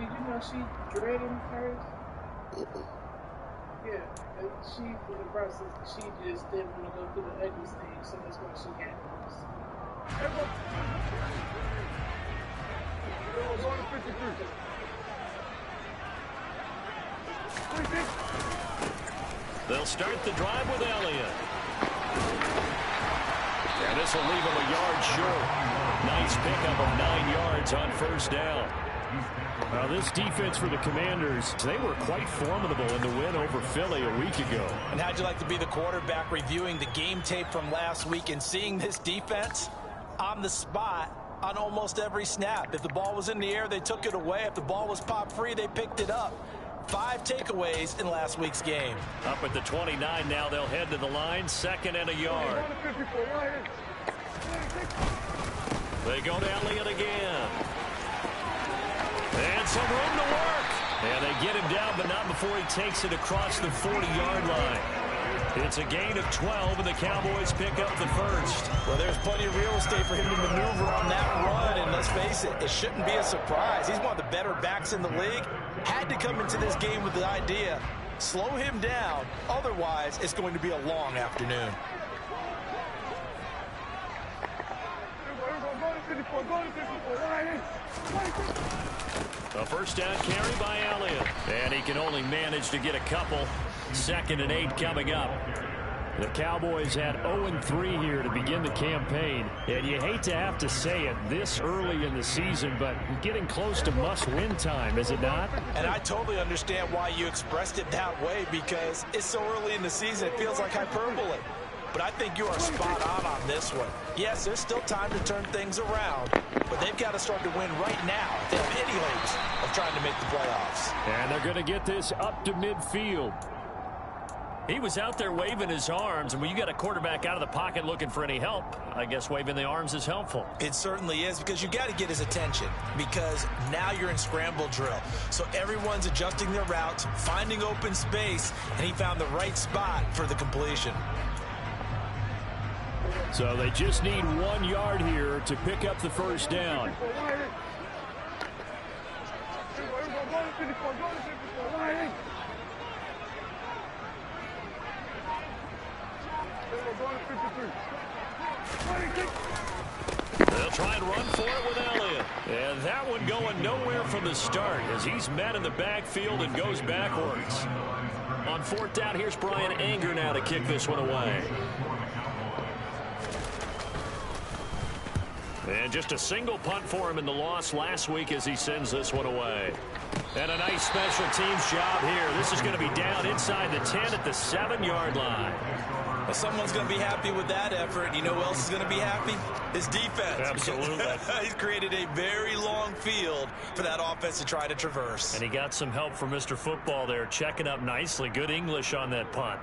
did you know she dreaded hers? Yeah, and she, in the process, she just didn't want to go through the ugly stage, so that's why she had those. They'll start the drive with Elliott. And this will leave him a yard short. Nice pickup of 9 yards on first down. Now this defense for the Commanders, they were quite formidable in the win over Philly a week ago. And how'd you like to be the quarterback reviewing the game tape from last week and seeing this defense on the spot on almost every snap? If the ball was in the air, they took it away. If the ball was popped free, they picked it up. 5 takeaways in last week's game. Up at the 29 now, they'll head to the line, 2nd and a yard. They go to Elliott again. And some room to work. And they get him down, but not before he takes it across the 40-yard line. It's a gain of 12, and the Cowboys pick up the first. Well, there's plenty of real estate for him to maneuver on that run, and let's face it, it shouldn't be a surprise. He's one of the better backs in the league. Had to come into this game with the idea, slow him down, otherwise it's going to be a long afternoon. A first down carry by Elliott. And he can only manage to get a couple. 2nd and 8 coming up. The Cowboys had 0-3 here to begin the campaign. And you hate to have to say it this early in the season, but getting close to must-win time, is it not? And I totally understand why you expressed it that way, because it's so early in the season, it feels like hyperbole. But I think you are spot on this one. Yes, there's still time to turn things around, but they've got to start to win right now if they have any hopes of trying to make the playoffs. And they're going to get this up to midfield. He was out there waving his arms, and when you got a quarterback out of the pocket looking for any help, I guess waving the arms is helpful. It certainly is, because you got to get his attention, because now you're in scramble drill. So everyone's adjusting their routes, finding open space, and he found the right spot for the completion. So they just need 1 yard here to pick up the first down. They'll try and run for it with Elliott. And that one going nowhere from the start as he's met in the backfield and goes backwards. On 4th down, here's Brian Anger now to kick this one away. And just a single punt for him in the loss last week as he sends this one away. And a nice special teams job here. This is going to be down inside the 10 at the 7-yard line. Well, someone's going to be happy with that effort. You know who else is going to be happy? His defense. Absolutely. He's created a very long field for that offense to try to traverse. And he got some help from Mr. Football there, checking up nicely. Good English on that punt.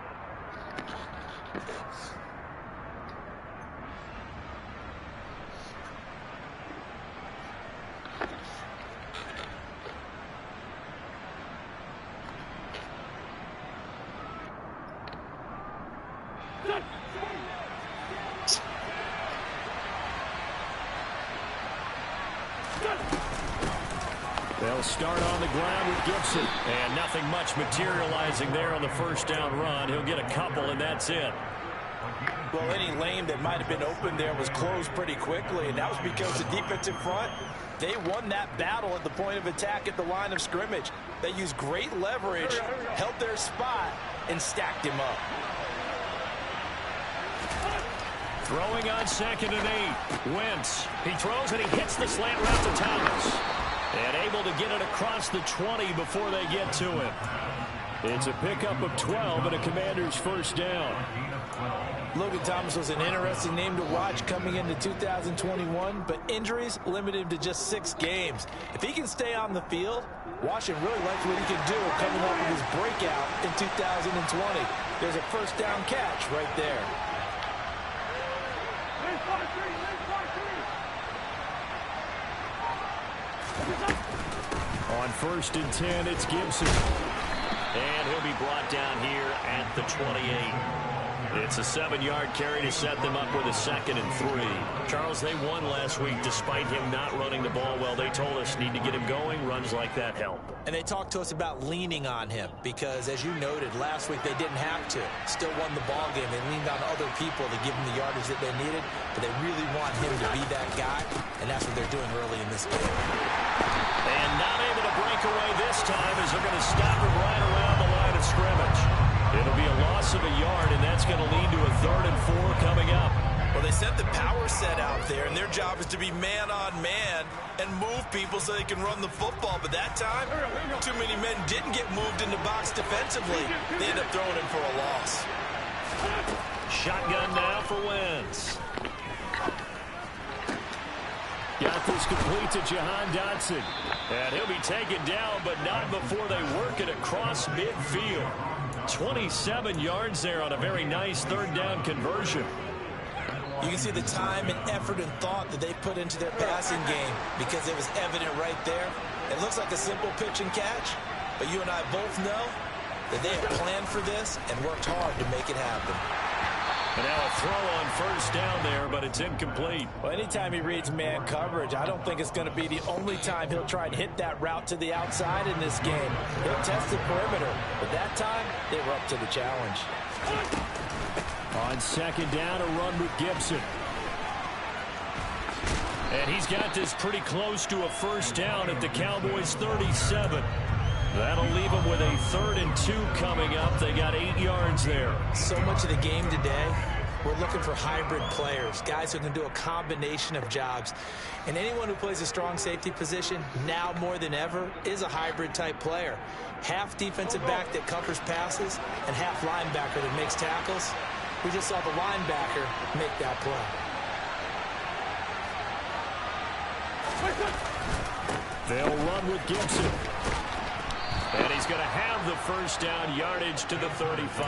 They'll start on the ground with Gibson. And nothing much materializing there on the first down run. He'll get a couple, and that's it. Well, any lane that might have been open there was closed pretty quickly, and that was because the defensive front, they won that battle at the point of attack at the line of scrimmage. They used great leverage, held their spot, and stacked him up. Throwing on 2nd and 8. Wentz. He throws and he hits the slant route to Thomas. And able to get it across the 20 before they get to him. It's a pickup of 12 and a Commander's first down. Logan Thomas was an interesting name to watch coming into 2021, but injuries limited him to just 6 games. If he can stay on the field, Washington really likes what he can do coming up with his breakout in 2020. There's a first down catch right there. On 1st and 10, it's Gibson. And he'll be brought down here at the 28. It's a 7-yard carry to set them up with a 2nd and 3. Charles, they won last week despite him not running the ball well. They told us need to get him going. Runs like that help. And they talked to us about leaning on him because, as you noted, last week they didn't have to. Still won the ball game. They leaned on other people to give them the yardage that they needed, but they really want him to be that guy, and that's what they're doing early in this game. And not able to break away this time as they're going to stop him right around the line of scrimmage. It'll be a loss of a yard, and that's going to lead to a 3rd and 4 coming up. Well, they sent the power set out there, and their job is to be man-on-man and move people so they can run the football. But that time, too many men didn't get moved in the box defensively. They end up throwing him for a loss. Shotgun now for Wentz. Got this complete to Jahan Dotson. And he'll be taken down, but not before they work it across midfield. 27 yards there on a very nice 3rd down conversion. You can see the time and effort and thought that they put into their passing game because it was evident right there. It looks like a simple pitch and catch, but you and I both know that they have planned for this and worked hard to make it happen. And now a throw on 1st down there, but it's incomplete. Well, anytime he reads man coverage, I don't think it's going to be the only time he'll try and hit that route to the outside in this game. He'll test the perimeter, but that time they were up to the challenge. On 2nd down, a run with Gibson. And he's got this pretty close to a 1st down at the Cowboys' 37. That'll leave them with a 3rd and 2 coming up. They got 8 yards there. So much of the game today, we're looking for hybrid players, guys who can do a combination of jobs. And anyone who plays a strong safety position, now more than ever, is a hybrid type player. Half defensive back that covers passes and half linebacker that makes tackles. We just saw the linebacker make that play. They'll run with Gibson. And he's going to have the 1st down yardage to the 35.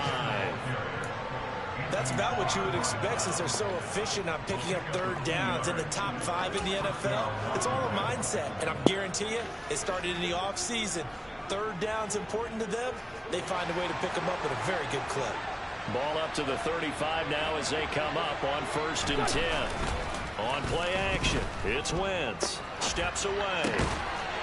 That's about what you would expect since they're so efficient on picking up 3rd downs in the top 5 in the NFL. It's all a mindset, and I guarantee you it started in the offseason. 3rd down's important to them. They find a way to pick them up at a very good clip. Ball up to the 35 now as they come up on 1st and 10. On play action, it's Wentz. Steps away.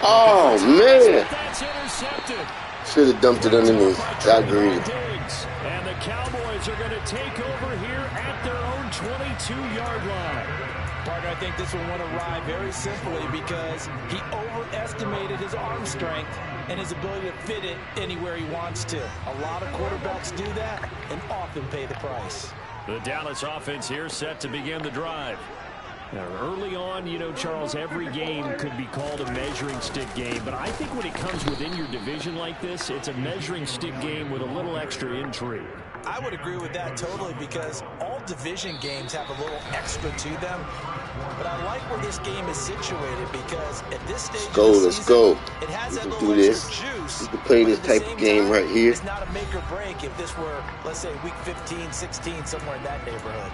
Oh, man. That's intercepted. Should have dumped it underneath. I agree. And the Cowboys are going to take over here at their own 22-yard line. Partner, I think this will want to ride very simply because he overestimated his arm strength and his ability to fit it anywhere he wants to. A lot of quarterbacks do that and often pay the price. The Dallas offense here set to begin the drive. Now, early on, you know, Charles, every game could be called a measuring stick game, but I think when it comes within your division like this, it's a measuring stick game with a little extra intrigue. I would agree with that totally because all division games have a little extra to them. But I like where this game is situated because at this stage of the Let's season, go. It has We that can little do extra this. juice. We can play this type of game right here. It's not a make or break if this were, let's say, week 15, 16, somewhere in that neighborhood.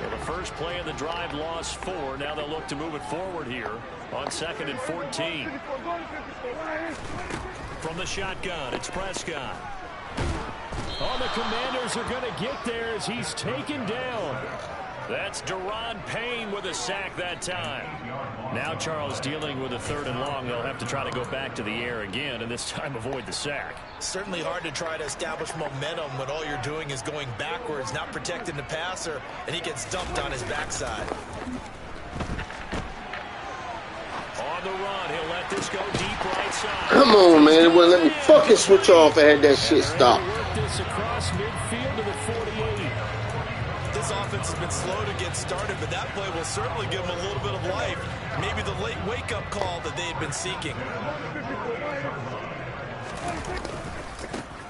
Yeah, the first play of the drive lost 4. Now they'll look to move it forward here on 2nd and 14. From the shotgun, it's Prescott. Oh, the Commanders are going to get there as he's taken down. That's Deron Payne with a sack that time. Now Charles dealing with a 3rd and long. They'll have to try to go back to the air again and this time avoid the sack. Certainly hard to try to establish momentum when all you're doing is going backwards, not protecting the passer, and he gets dumped on his backside. On the run, he'll let this go deep right side. Come on, man. It wouldn't let me fucking switch off. I had that shit stopped. Work this across midfield to the 48. This offense has been slow to get started, but that play will certainly give them a little bit of life. Maybe the late wake-up call that they had been seeking.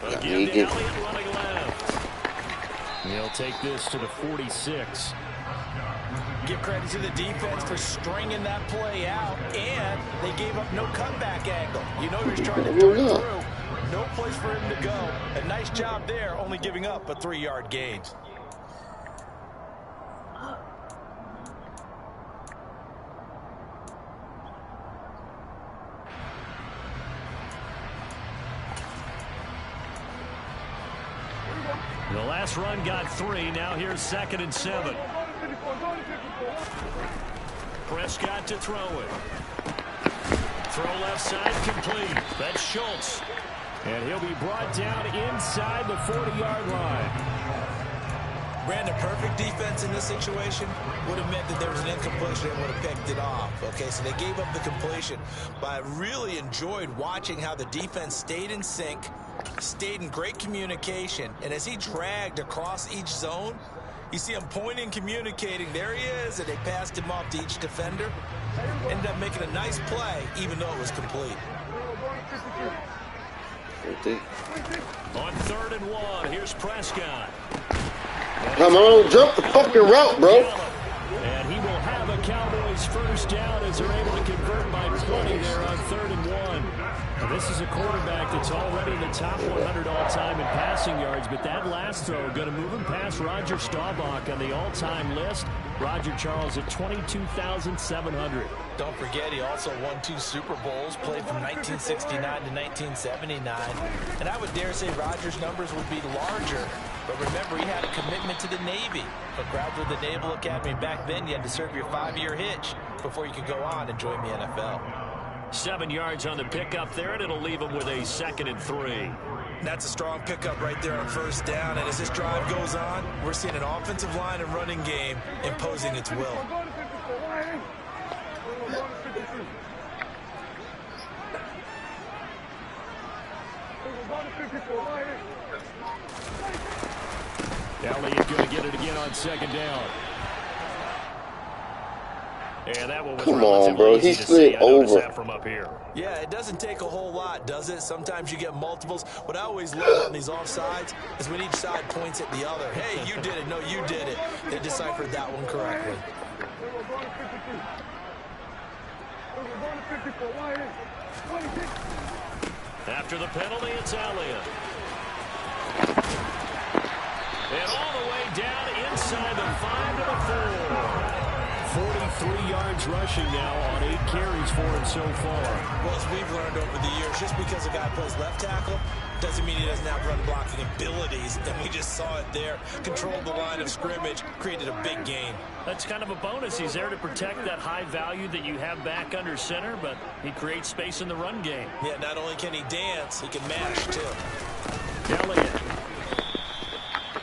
Again to Elliott running left. He'll take this to the 46. Give credit to the defense for stringing that play out, and they gave up no comeback angle. You know he's trying to dart through. No place for him to go. A nice job there, only giving up a 3-yard gain. pass run got 3. Now here's 2nd and 7. Prescott to throw it. Throw left side complete. That's Schultz. And he'll be brought down inside the 40-yard line. Brandon, perfect defense in this situation would have meant that there was an incompletion and would have picked it off. Okay, so they gave up the completion. But I really enjoyed watching how the defense stayed in sync, stayed in great communication, and as he dragged across each zone, you see him pointing, communicating. There he is, and they passed him off to each defender. Ended up making a nice play, even though it was complete. On 3rd and 1, here's Prescott. Come on, jump the fucking route, bro. And he will have a Cowboys first down as they're able to convert by 20 there on 3rd and 1. And this is a quarterback that's already in the top 100 all-time in passing yards, but that last throw going to move him past Roger Staubach on the all-time list. Roger Charles at 22,700. Don't forget, he also won 2 Super Bowls, played from 1969 to 1979. And I would dare say Roger's numbers would be larger. But remember, he had a commitment to the Navy. A graduate of the Naval Academy. Back then, you had to serve your 5-year hitch before you could go on and join the NFL. 7 yards on the pickup there, and it'll leave him with a 2nd and 3. That's a strong pickup right there on first down. And as this drive goes on, we're seeing an offensive line and running game imposing its will. Elliott going to get it again on 2nd down. And that one was Come on, bro. He slid over. That from up here. Yeah, it doesn't take a whole lot, does it? Sometimes you get multiples. What I always love on these offsides is when each side points at the other. Hey, you did it. No, you did it. They deciphered that one correctly. After the penalty, it's Elliott. And all the way down inside the 5 to the 4. 43 yards rushing now on 8 carries for him so far. Well, as we've learned over the years, just because a guy plays left tackle doesn't mean he doesn't have run blocking abilities. And we just saw it there. Controlled the line of scrimmage, created a big gain. That's kind of a bonus. He's there to protect that high value that you have back under center, but he creates space in the run game. Yeah, not only can he dance, he can mash too. Elliott.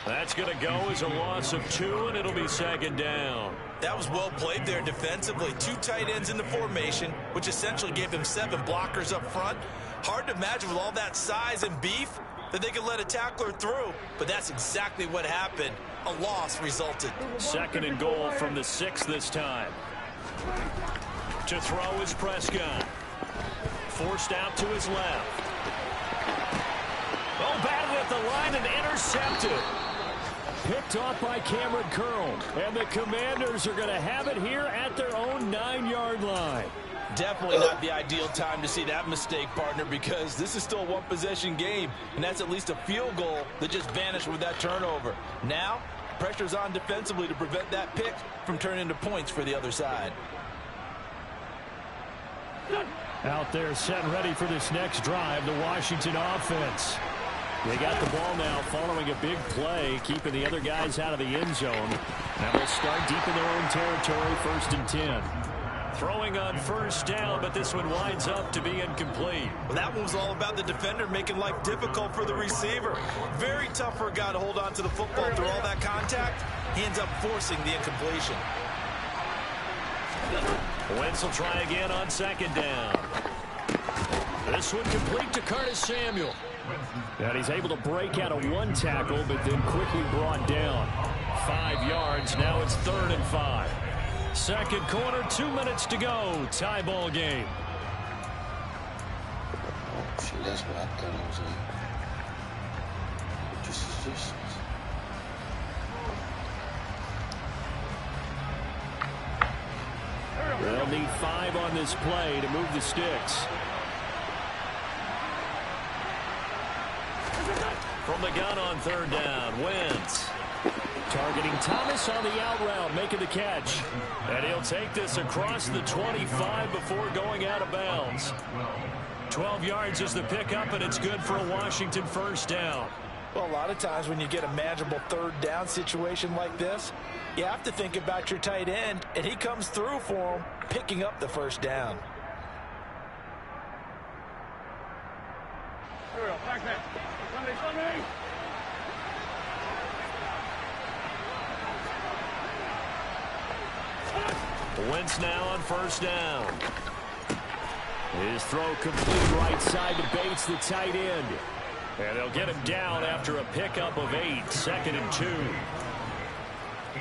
That's going to go as a loss of 2, and it'll be 2nd down. That was well played there defensively. 2 tight ends in the formation, which essentially gave them 7 blockers up front. Hard to imagine with all that size and beef that they could let a tackler through, but that's exactly what happened. A loss resulted. 2nd and goal from the 6 this time. To throw is Prescott. Forced out to his left. Oh, batted at the line and intercepted. Picked off by Cameron Curl. And the Commanders are going to have it here at their own 9-yard line. Definitely not the ideal time to see that mistake, partner, because this is still a one-possession game, and that's at least a field goal that just vanished with that turnover. Now, pressure's on defensively to prevent that pick from turning into points for the other side. Out there set and ready for this next drive, the Washington offense. They got the ball now following a big play, keeping the other guys out of the end zone. Now they'll start deep in their own territory, 1st and 10. Throwing on first down, but this one winds up to be incomplete. Well, that one was all about the defender making life difficult for the receiver. Very tough for a guy to hold on to the football through all that contact. He ends up forcing the incompletion. Wentz will try again on 2nd down. This one complete to Curtis Samuel. And he's able to break out of 1 tackle, but then quickly brought down. 5 yards. Now it's 3rd and 5. 2nd quarter, 2 minutes to go. Tie ball game. Shit, that's what I thought I was in. Just. They'll need 5 on this play to move the sticks. From the gun on 3rd down, Wentz. Targeting Thomas on the out route, making the catch. And he'll take this across the 25 before going out of bounds. 12 yards is the pickup, and it's good for a Washington first down. Well, a lot of times when you get a manageable third down situation like this, you have to think about your tight end, and he comes through for him, picking up the first down. Wentz now on first down. His throw complete right side to Bates, the tight end. And they'll get him down after a pickup of 8, 2nd and 2.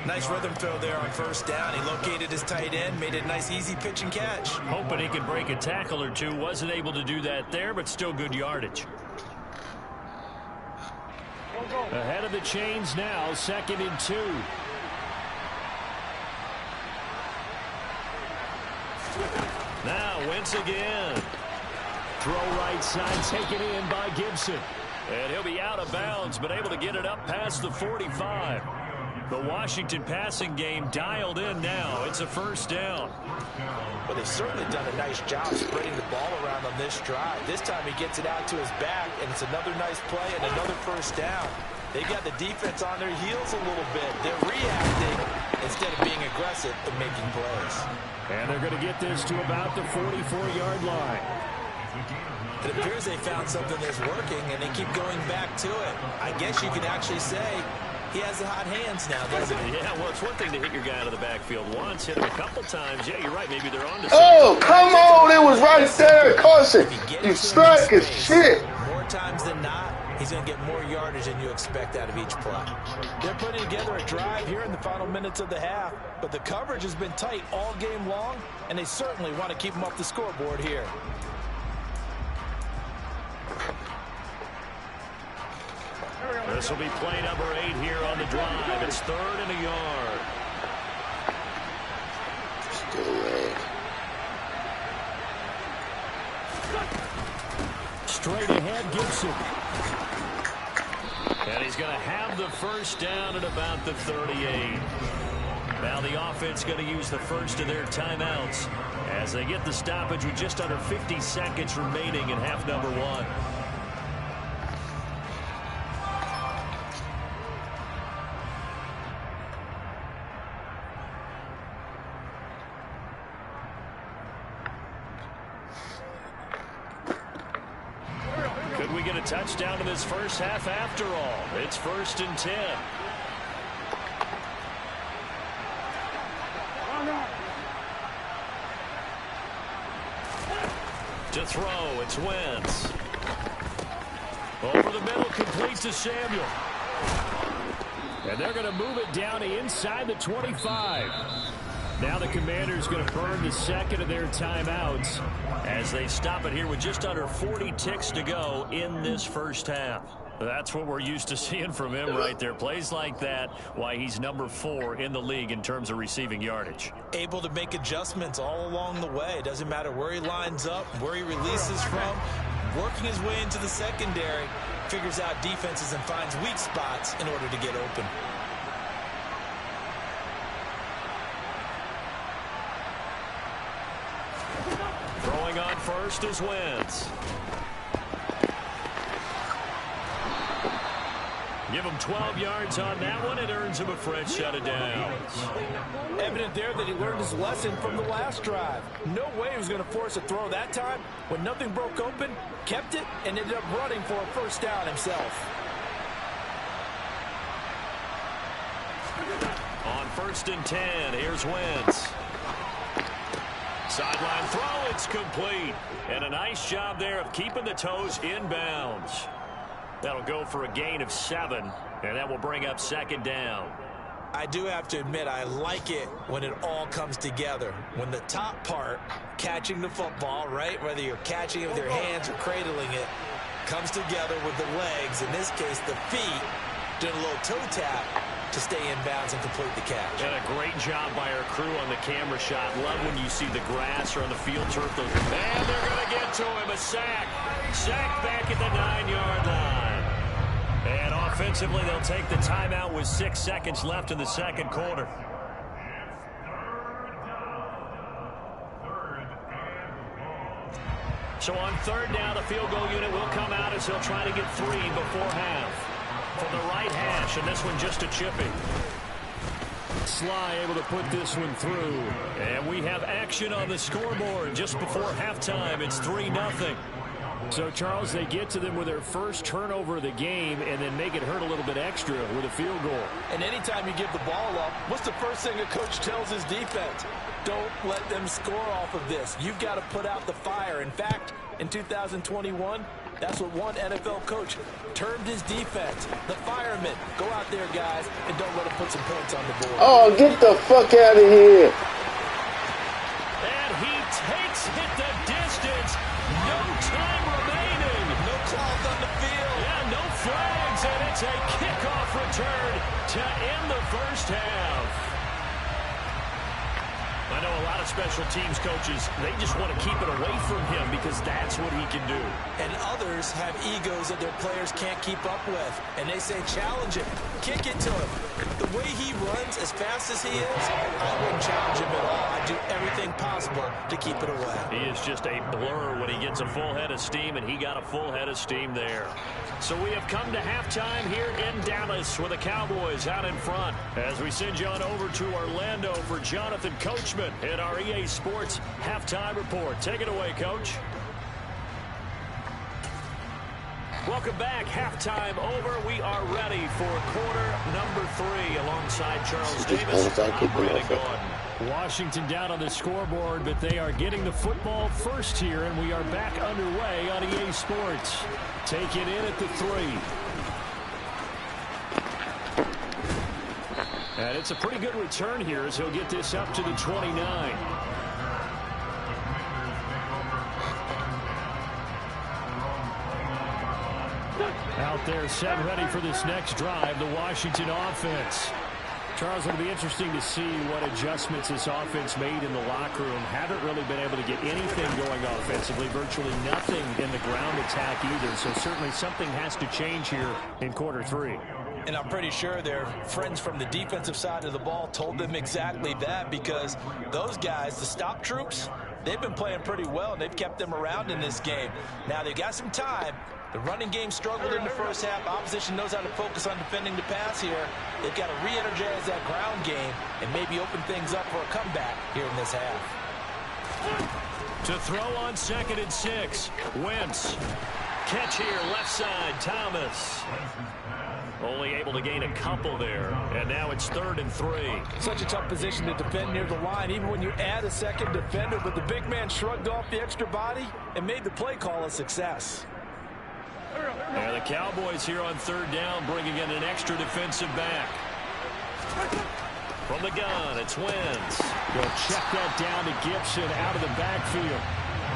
Nice rhythm throw there on first down. He located his tight end, made a nice easy pitch and catch. Hoping he could break a tackle or two. Wasn't able to do that there, but still good yardage. Ahead of the chains now, 2nd and 2. Now Wentz again. Throw right side, taken in by Gibson. And he'll be out of bounds, but able to get it up past the 45. The Washington passing game dialed in now. It's a first down. But they've certainly done a nice job spreading the ball around on this drive. This time he gets it out to his back, and it's another nice play and another first down. They got the defense on their heels a little bit. They're reacting instead of being aggressive and making plays. And they're going to get this to about the 44-yard line. It appears they found something that's working, and they keep going back to it. I guess you could actually say he has the hot hands now, doesn't he? Yeah, well, it's one thing to hit your guy out of the backfield once, hit him a couple times. Yeah, you're right. Maybe they're on to something. Oh, come on. It was right there. Carson, you suck as shit. More times than not, he's going to get more yardage than you expect out of each play. They're putting together a drive here in the final minutes of the half, but the coverage has been tight all game long, and they certainly want to keep him off the scoreboard here. This will be play number 8 here on the drive. It's 3rd and a yard. Straight ahead, Gibson. And he's going to have the first down at about the 38. Now the offense going to use the first of their timeouts as they get the stoppage with just under 50 seconds remaining in half number 1. Touchdown in this first half after all. It's 1st and 10. To throw, it's Wentz. Over the middle, complete to Samuel. And they're going to move it down to inside the 25. Now the Commanders going to burn the second of their timeouts as they stop it here with just under 40 ticks to go in this first half. That's what we're used to seeing from him right there. Plays like that, why he's number 4 in the league in terms of receiving yardage. Able to make adjustments all along the way. Doesn't matter where he lines up, where he releases from. Working his way into the secondary, figures out defenses and finds weak spots in order to get open. Throwing on first is Wentz. Give him 12 yards on that one. It earns him a fresh set of downs. Evident there that he learned his lesson from the last drive. No way he was going to force a throw that time. When nothing broke open, kept it, and ended up running for a first down himself. On 1st and 10, here's Wentz. Sideline throw, it's complete. And a nice job there of keeping the toes inbounds. That'll go for a gain of 7, and that will bring up 2nd down. I do have to admit, I like it when it all comes together. When the top part, catching the football, right, whether you're catching it with your hands or cradling it, comes together with the legs, in this case the feet, doing a little toe tap to stay in bounds and complete the catch. And a great job by our crew on the camera shot. Love when you see the grass or on the field turf. And they're going to get to him. A sack. Sack back at the 9-yard line. And offensively, they'll take the timeout with 6 seconds left in the second quarter. So on 3rd down, the field goal unit will come out as he'll try to get 3 before half. from the right hash, and this one just a chipping. Sly able to put this one through. And we have action on the scoreboard just before halftime. It's 3-0. So, Charles, they get to them with their first turnover of the game and then make it hurt a little bit extra with a field goal. And anytime you give the ball up, what's the first thing a coach tells his defense? Don't let them score off of this. You've got to put out the fire. In fact, in 2021, that's what one NFL coach termed his defense. The firemen. Go out there, guys, and don't let them put some points on the board. Oh, get the fuck out of here. And he takes it the distance. No time remaining. No calls on the field. Yeah, no flags, and it's a kickoff return to end the first half. I know a lot of special teams coaches, they just want to keep it away from him because that's what he can do. And others have egos that their players can't keep up with. And they say, challenge him. Kick it to him. The way he runs as fast as he is, I wouldn't challenge him at all. I'd do everything possible to keep it away. He is just a blur when he gets a full head of steam, and he got a full head of steam there. So we have come to halftime here in Dallas with the Cowboys out in front. As we send you on over to Orlando for Jonathan Coachman in our EA Sports Halftime Report. Take it away, Coach. Welcome back. Halftime over. We are ready for quarter number 3 alongside Charles Davis. I'm Brandon Gordon. Washington down on the scoreboard, but they are getting the football first here, and we are back underway on EA Sports. Take it in at the 3. And it's a pretty good return here as he'll get this up to the 29. Out there set ready for this next drive, the Washington offense. Charles, it'll be interesting to see what adjustments this offense made in the locker room. Haven't really been able to get anything going offensively, virtually nothing in the ground attack either. So certainly something has to change here in quarter 3. And I'm pretty sure their friends from the defensive side of the ball told them exactly that, because those guys, the stop troops, they've been playing pretty well, and they've kept them around in this game. Now, they've got some time. The running game struggled in the first half. Opposition knows how to focus on defending the pass here. They've got to re-energize that ground game and maybe open things up for a comeback here in this half. To throw on 2nd and 6. Wentz. Catch here, left side, Thomas. Only able to gain a couple there. And now it's 3rd and 3. Such a tough position to defend near the line, even when you add a second defender. But the big man shrugged off the extra body and made the play call a success. And the Cowboys here on 3rd down, bringing in an extra defensive back. From the gun, it's Wentz. They'll check that down to Gibson out of the backfield.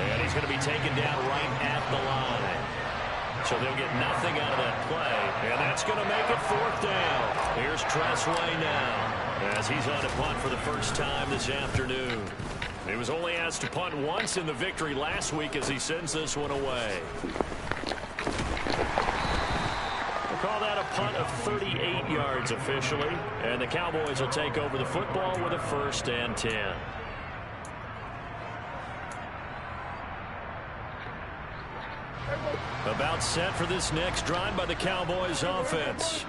And he's going to be taken down right at the line. So they'll get nothing out of that play. And that's going to make it 4th down. Here's Tressway now, as he's on to punt for the first time this afternoon. He was only asked to punt once in the victory last week as he sends this one away. We'll call that a punt of 38 yards officially. And the Cowboys will take over the football with a 1st and 10. About set for this next drive by the Cowboys offense.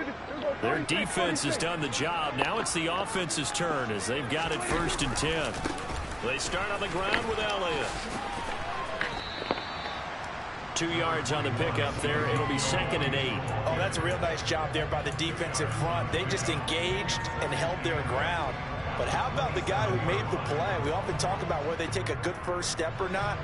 Their defense has done the job. Now it's the offense's turn as they've got it 1st and 10. They start on the ground with Elliott. 2 yards on the pickup there. It'll be 2nd and 8. Oh, that's a real nice job there by the defensive front. They just engaged and held their ground. But how about the guy who made the play? We often talk about whether they take a good first step or not.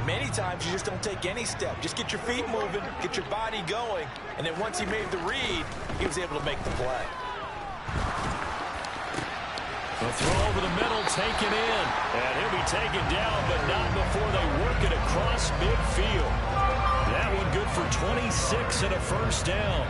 Many times you just don't take any step. Just get your feet moving, get your body going, and then once he made the read, he was able to make the play. The throw over the middle, taken in. And he'll be taken down, but not before they work it across midfield. That one good for 26 and a 1st down.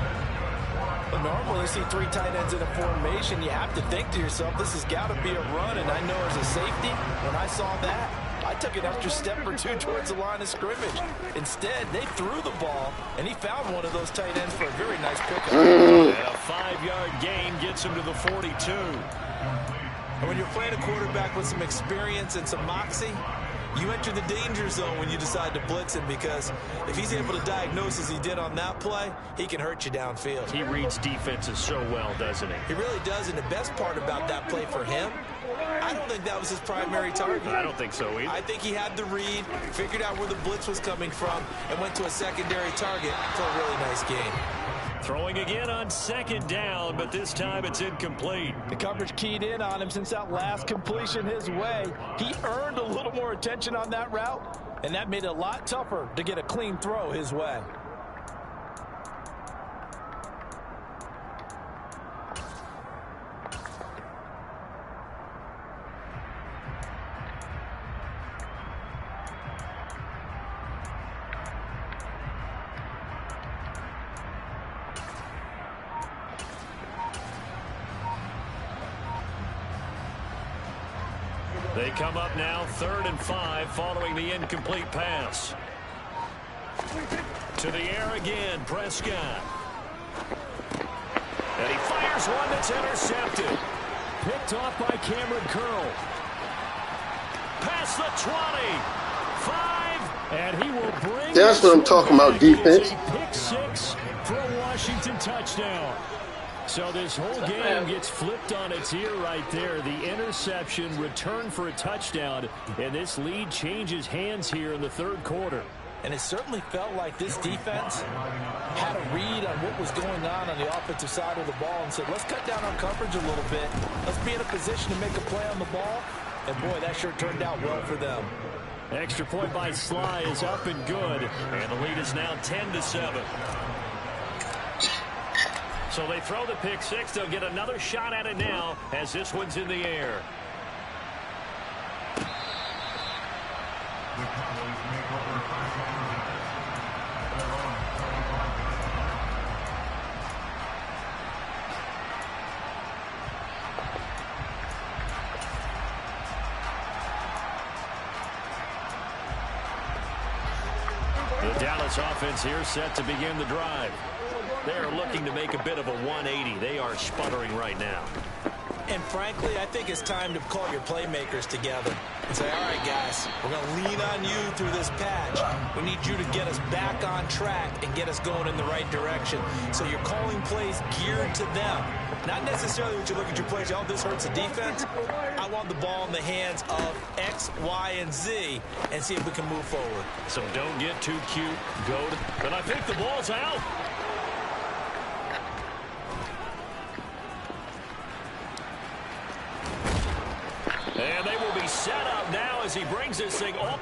But normally you see 3 tight ends in a formation, you have to think to yourself, this has got to be a run. And I know as a safety, when I saw that, I took an extra step or 2 towards the line of scrimmage. Instead, they threw the ball, and he found one of those tight ends for a very nice pickup. And a 5-yard gain gets him to the 42. And when you're playing a quarterback with some experience and some moxie, You enter the danger zone when you decide to blitz him, because if he's able to diagnose as he did on that play, he can hurt you downfield. He reads defenses so well, doesn't he? He really does, and the best part about that play for him, I don't think that was his primary target. I don't think so either. I think he had the read, figured out where the blitz was coming from, and went to a secondary target for a really nice game. Throwing again on second down, but this time it's incomplete. The coverage keyed in on him since that last completion his way. He earned a little more attention on that route, and that made it a lot tougher to get a clean throw his way. They come up now 3rd and 5 following the incomplete pass. To the air again, Prescott. And he fires one that's intercepted. Picked off by Cameron Curl. Past the 20. 5. And he will bring... That's what I'm talking about, defense. Pick 6 for a Washington touchdown. So this whole game gets flipped on its ear right there. The interception, return for a touchdown, and this lead changes hands here in the 3rd quarter. And it certainly felt like this defense had a read on what was going on the offensive side of the ball and said, let's cut down on coverage a little bit. Let's be in a position to make a play on the ball. And, boy, that sure turned out well for them. Extra point by Sly is up and good, and the lead is now 10-7. So they throw the pick 6. They'll get another shot at it now as this one's in the air. The Dallas offense here set to begin the drive. They're looking to make a bit of a 180. They are sputtering right now. And frankly, I think it's time to call your playmakers together and say, all right, guys, we're going to lean on you through this patch. We need you to get us back on track and get us going in the right direction. So you're calling plays geared to them. Not necessarily when you look at your plays, oh, this hurts the defense. I want the ball in the hands of X, Y, and Z and see if we can move forward. So don't get too cute. Go to, but I think the ball's out. And they will be set up now as he brings this thing up.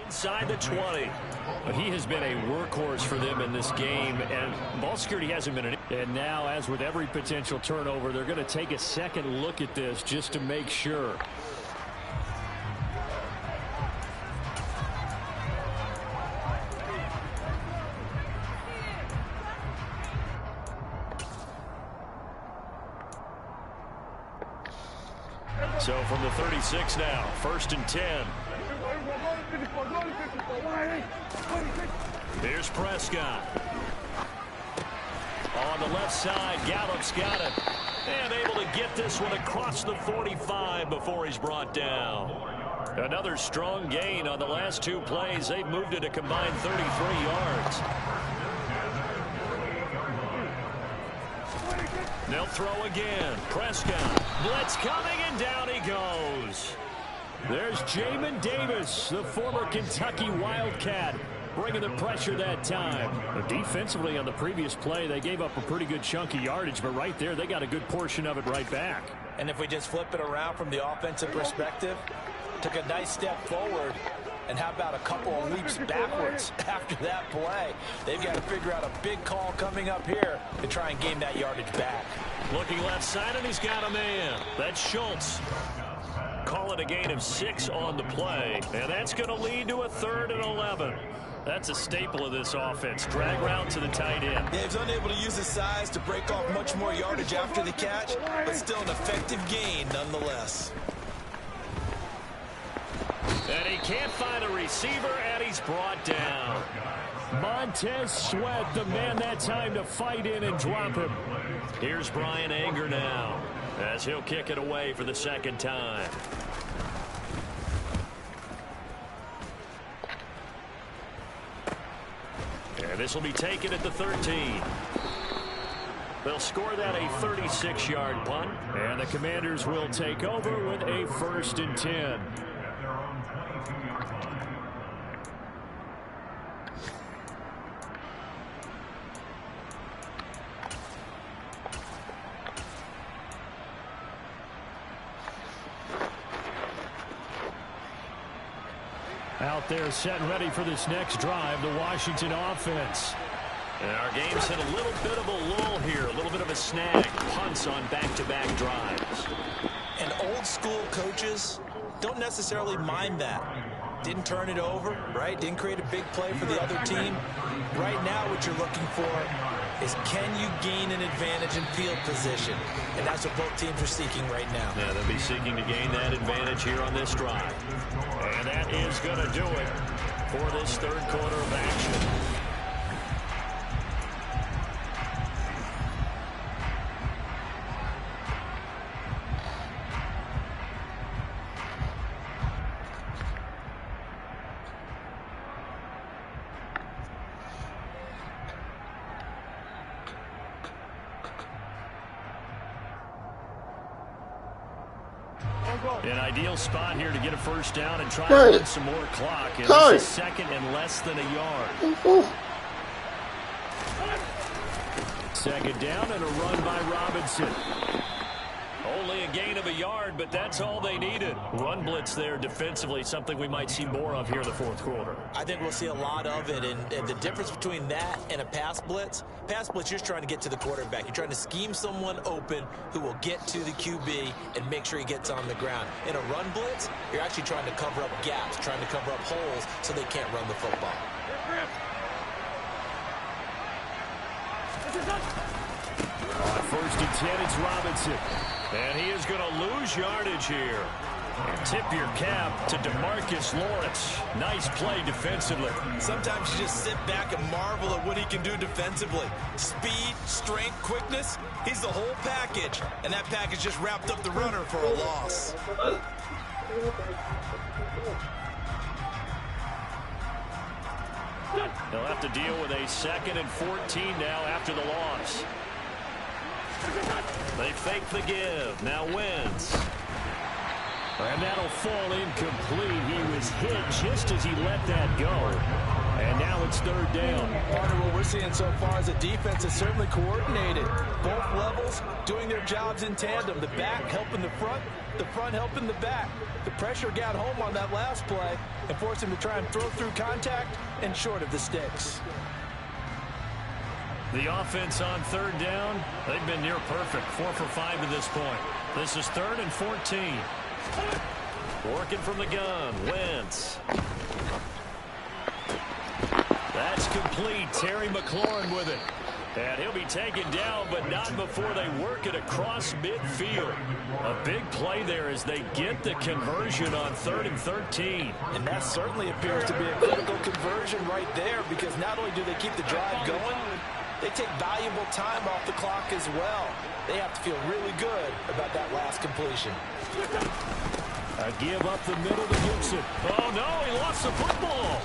Inside the 20. But he has been a workhorse for them in this game, and ball security hasn't been an... And now, as with every potential turnover, they're going to take a second look at this just to make sure. So from the 36 now, 1st and 10. Here's Prescott. On the left side, Gallup's got it. And able to get this one across the 45 before he's brought down. Another strong gain on the last 2 plays. They've moved it a combined 33 yards. They'll throw again. Prescott. Blitz coming, and down he goes. There's Jamin Davis, the former Kentucky Wildcat, bringing the pressure that time. But defensively on the previous play, they gave up a pretty good chunk of yardage, but right there, they got a good portion of it right back. And if we just flip it around from the offensive perspective, took a nice step forward, and how about a couple of leaps backwards after that play? They've got to figure out a big call coming up here to try and gain that yardage back. Looking left side, and he's got a man. That's Schultz. Call it a gain of 6 on the play, and that's going to lead to a 3rd and 11. That's a staple of this offense. Drag route to the tight end. Yeah, he's unable to use his size to break off much more yardage after the catch, but still an effective gain nonetheless. And he can't find a receiver, and he's brought down. Montez Sweat, the man that time to fight in and drop him. Here's Brian Anger now. as he'll kick it away for the second time. And this will be taken at the 13. They'll score that a 36-yard punt, and the Commanders will take over with a 1st and 10. Out there set and ready for this next drive, the Washington offense. And our game's hit a little bit of a lull here, a little bit of a snag. Punts on back-to-back drives. And old-school coaches don't necessarily mind that. Didn't turn it over, right? Didn't create a big play for the other team. Right now what you're looking for is, can you gain an advantage in field position? And that's what both teams are seeking right now. Yeah, they'll be seeking to gain that advantage here on this drive. And that is going to do it for this third quarter of action. An ideal spot here to get a first down and try to win some more clock. And this is second and less than a yard. Second down and a run by Robinson. Only a gain of a yard, but that's all they needed. Run blitz there defensively, something we might see more of here in the fourth quarter. I think we'll see a lot of it, and the difference between that and a pass blitz, you're just trying to get to the quarterback. You're trying to scheme someone open who will get to the QB and make sure he gets on the ground. In a run blitz, you're actually trying to cover up gaps, trying to cover up holes so they can't run the football. On 1st and 10, it's Robinson. And he is going to lose yardage here. Tip your cap to DeMarcus Lawrence. Nice play defensively. Sometimes you just sit back and marvel at what he can do defensively. Speed, strength, quickness, he's the whole package. And that package just wrapped up the runner for a loss. They'll have to deal with a 2nd and 14 now after the loss. They fake the give. Now Wentz. And that'll fall incomplete. He was hit just as he let that go. And now it's 3rd down. Part of what we're seeing so far is the defense is certainly coordinated. Both levels doing their jobs in tandem. The back helping the front helping the back. The pressure got home on that last play and forced him to try and throw through contact and short of the sticks. The offense on 3rd down, they've been near perfect. 4 for 5 to this point. This is 3rd and 14. Working from the gun, Wentz. That's complete. Terry McLaurin with it. And he'll be taken down, but not before they work it across midfield. A big play there as they get the conversion on 3rd and 13. And that certainly appears to be a critical conversion right there, because not only do they keep the drive going, they take valuable time off the clock as well. They have to feel really good about that last completion. A give up the middle to Gibson. Oh, no, he lost the football.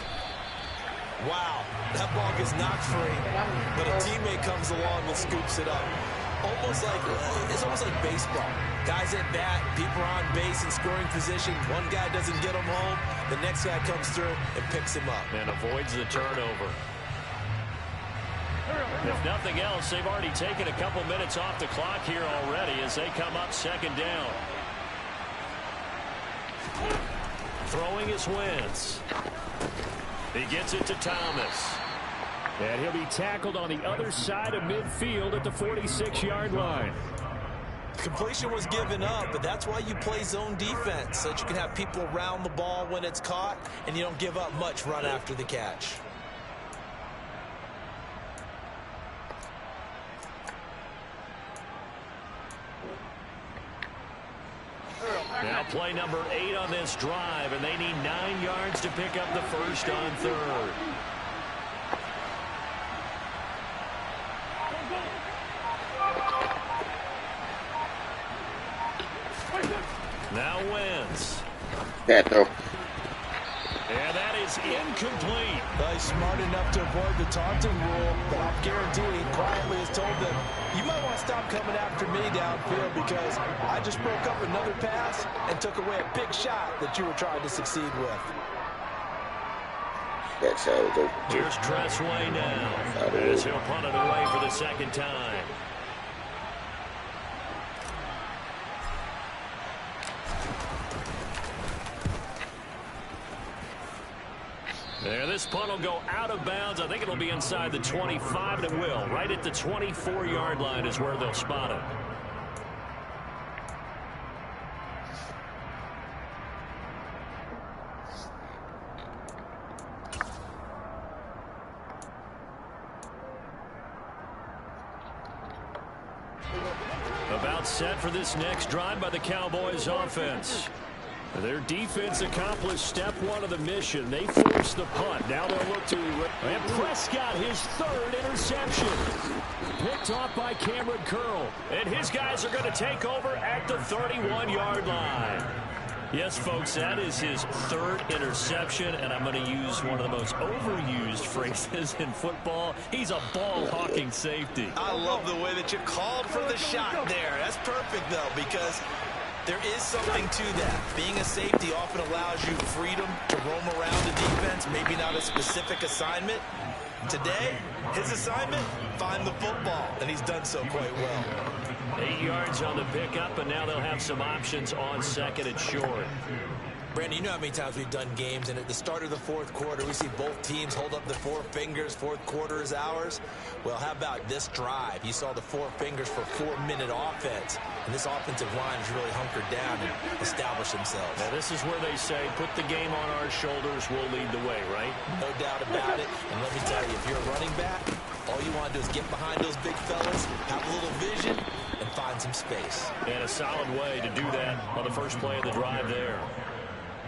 Wow, that ball gets knocked free, but a teammate comes along and scoops it up. It's almost like baseball. Guys at bat, people are on base in scoring position. One guy doesn't get him home. The next guy comes through and picks him up. And avoids the turnover. If nothing else, they've already taken a couple minutes off the clock here already as they come up 2nd down. Throwing is Wentz. He gets it to Thomas. And he'll be tackled on the other side of midfield at the 46-yard line. Completion was given up, but that's why you play zone defense, so that you can have people around the ball when it's caught, and you don't give up much run after the catch. Now play number 8 on this drive, and they need 9 yards to pick up the first on 3rd. Now Wentz. That though. And that is incomplete. Well, he's smart enough to avoid the taunting rule, but I'll guarantee he quietly has told them, you might want to stop coming after me downfield because I just broke up another pass and took away a big shot that you were trying to succeed with. That's how it goes. Here's Tressway now as he'll punt it away for the second time. There, this punt will go out of bounds. I think it'll be inside the 25, and it will. Right at the 24-yard line is where they'll spot it. About set for this next drive by the Cowboys offense. Their defense accomplished step one of the mission. They forced the punt. Now they'll look to... And Prescott, his third interception. Picked off by Cameron Curl. And his guys are going to take over at the 31-yard line. Yes, folks, that is his third interception, and I'm going to use one of the most overused phrases in football. He's a ball-hawking safety. I love the way that you called for the shot there. That's perfect, though, because there is something to that. Being a safety often allows you freedom to roam around the defense, maybe not a specific assignment. Today, his assignment, find the football, and he's done so quite well. 8 yards on the pickup, and now they'll have some options on second and short. Brandon, you know how many times we've done games, and at the start of the fourth quarter, we see both teams hold up the four fingers, fourth quarter is ours. Well, how about this drive? You saw the four fingers for 4-minute offense, and this offensive line has really hunkered down and established themselves. Now, this is where they say, put the game on our shoulders, we'll lead the way, right? No doubt about it, and let me tell you, if you're a running back, all you want to do is get behind those big fellas, have a little vision, and find some space. And a solid way to do that on the first play of the drive there.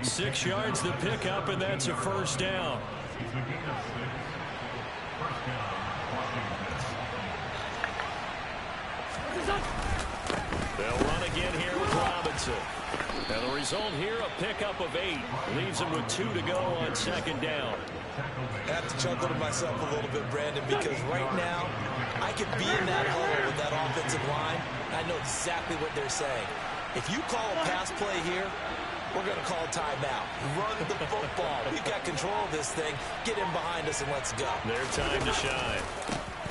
6 yards the pickup, and that's a first down. They'll run again here with Robinson. And the result here, a pickup of 8. Leaves them with 2 to go on second down. I have to chuckle to myself a little bit, Brandon, because right now, I could be in that huddle with that offensive line. I know exactly what they're saying. If you call a pass play here, we're going to call timeout. Run the football. We've got control of this thing. Get in behind us and let's go. Their time to shine.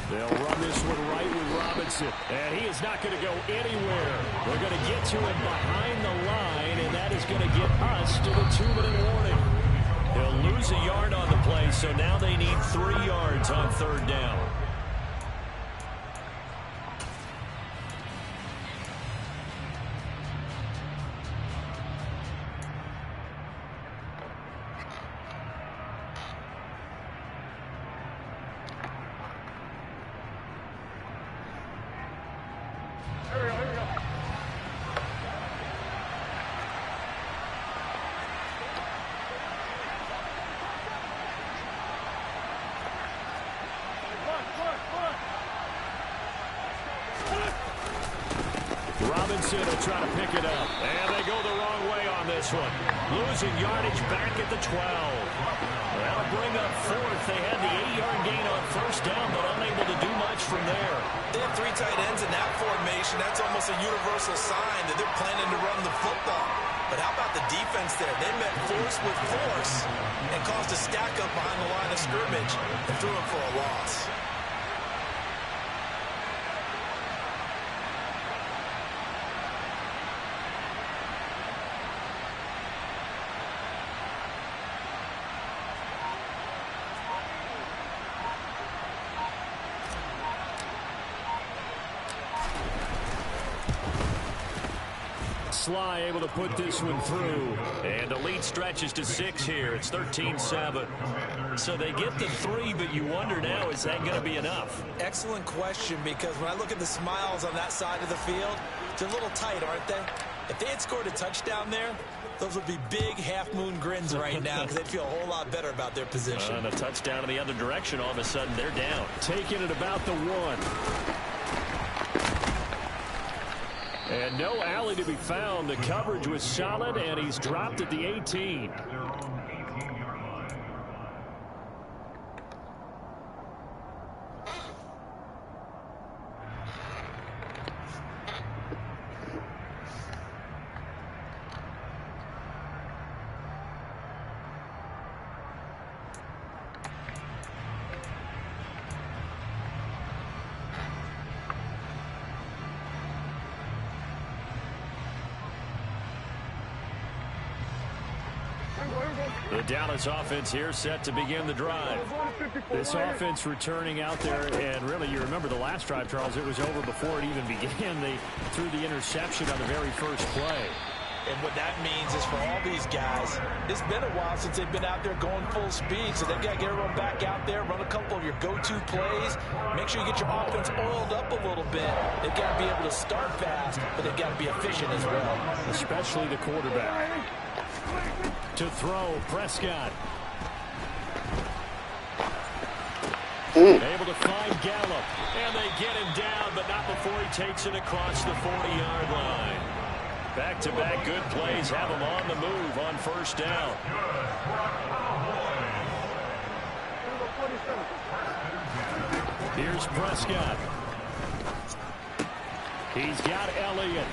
They'll run this one right with Robinson. And he is not going to go anywhere. We're going to get to him behind the line, and that is going to get us to the 2-minute warning. He'll lose a yard on the play, so now they need 3 yards on third down. Robinson will try to pick it up. And they go the wrong way on this one. Losing yardage back at the 12. That'll bring up fourth. They had the 8-yard gain on first down, but unable to do much from there. They have 3 tight ends in that formation. That's almost a universal sign that they're planning to run the football. But how about the defense there? They met force with force and caused a stack up behind the line of scrimmage and threw it for a loss. Sly able to put this one through. And the lead stretches to 6 here. It's 13-7. So they get the 3, but you wonder now, is that going to be enough? Excellent question, because when I look at the smiles on that side of the field, they're a little tight, aren't they? If they had scored a touchdown there, those would be big half-moon grins right now because they'd feel a whole lot better about their position. And a touchdown in the other direction, all of a sudden they're down. Taking it about the 1. And no alley to be found. The coverage was solid, and he's dropped at the 18. The Dallas offense here set to begin the drive. This offense returning out there, and really you remember the last drive, Charles, it was over before it even began. They threw the interception on the very first play. And what that means is for all these guys, it's been a while since they've been out there going full speed, so they've got to get everyone back out there, run a couple of your go-to plays, make sure you get your offense oiled up a little bit. They've got to be able to start fast, but they've got to be efficient as well. Especially the quarterback. To throw, Prescott. Able to find Gallup, and they get him down, but not before he takes it across the 40-yard line. Back-to-back good plays have him on the move on first down. Here's Prescott. He's got Elliott.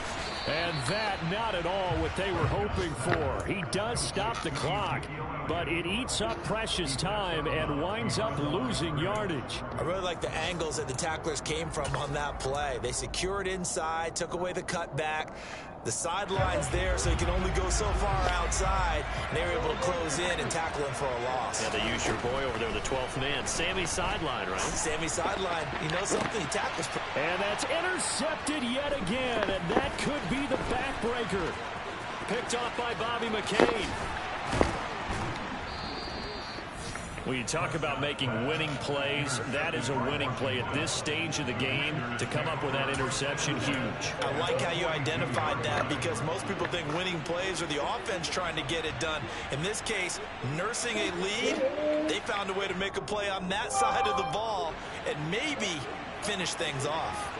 And that not at all what they were hoping for. He does stop the clock, but it eats up precious time and winds up losing yardage. I really like the angles that the tacklers came from on that play. They secured inside, took away the cutback. The sideline's there, so he can only go so far outside. And they were able to close in and tackle him for a loss. Yeah, they used your boy over there, the 12th man. Sammy sideline, right? Sammy sideline. You know something? He tackles. And that's intercepted yet again, and that could be the backbreaker. Picked off by Bobby McCain. When you talk about making winning plays, that is a winning play at this stage of the game. To come up with that interception, huge. I like how you identified that, because most people think winning plays are the offense trying to get it done. In this case, nursing a lead, they found a way to make a play on that side of the ball and maybe finish things off.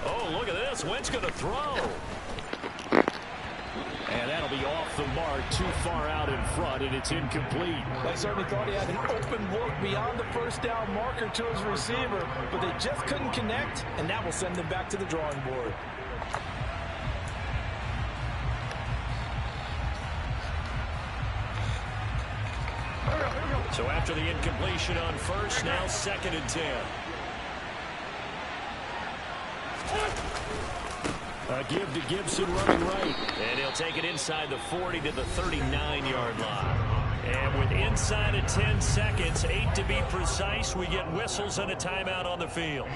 Oh, look at this. Wentz going to throw. And that'll be off the mark, too far out in front, and it's incomplete. They certainly thought he had an open look beyond the first down marker to his receiver, but they just couldn't connect, and that will send them back to the drawing board. So after the incompletion on first, now 2nd and 10. A give to Gibson running right. And he'll take it inside the 40 to the 39-yard line. And with inside of 10 seconds, 8 to be precise, we get whistles and a timeout on the field.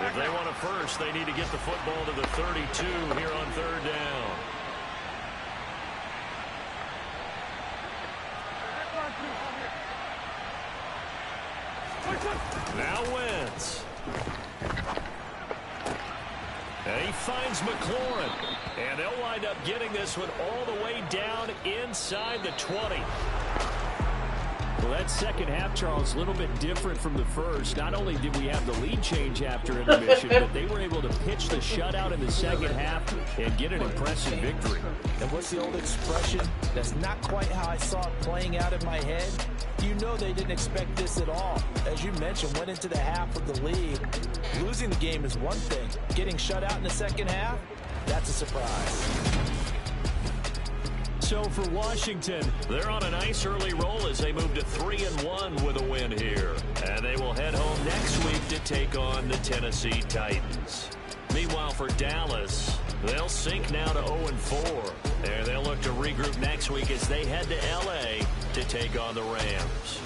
If they want a first, they need to get the football to the 32 here on 3rd down. Now Wentz. And he finds McLaurin. And they'll wind up getting this one all the way down inside the 20. Well, that second half, Charles, a little bit different from the first. Not only did we have the lead change after intermission, but they were able to pitch the shutout in the second half and get an impressive victory. And what's the old expression? That's not quite how I saw it playing out in my head. You know they didn't expect this at all. As you mentioned, went into the half with the lead. Losing the game is one thing. Getting shut out in the second half, that's a surprise. So for Washington, they're on a nice early roll as they move to 3-1 with a win here. And they will head home next week to take on the Tennessee Titans. Meanwhile, for Dallas, they'll sink now to 0-4. And they'll look to regroup next week as they head to L.A. to take on the Rams.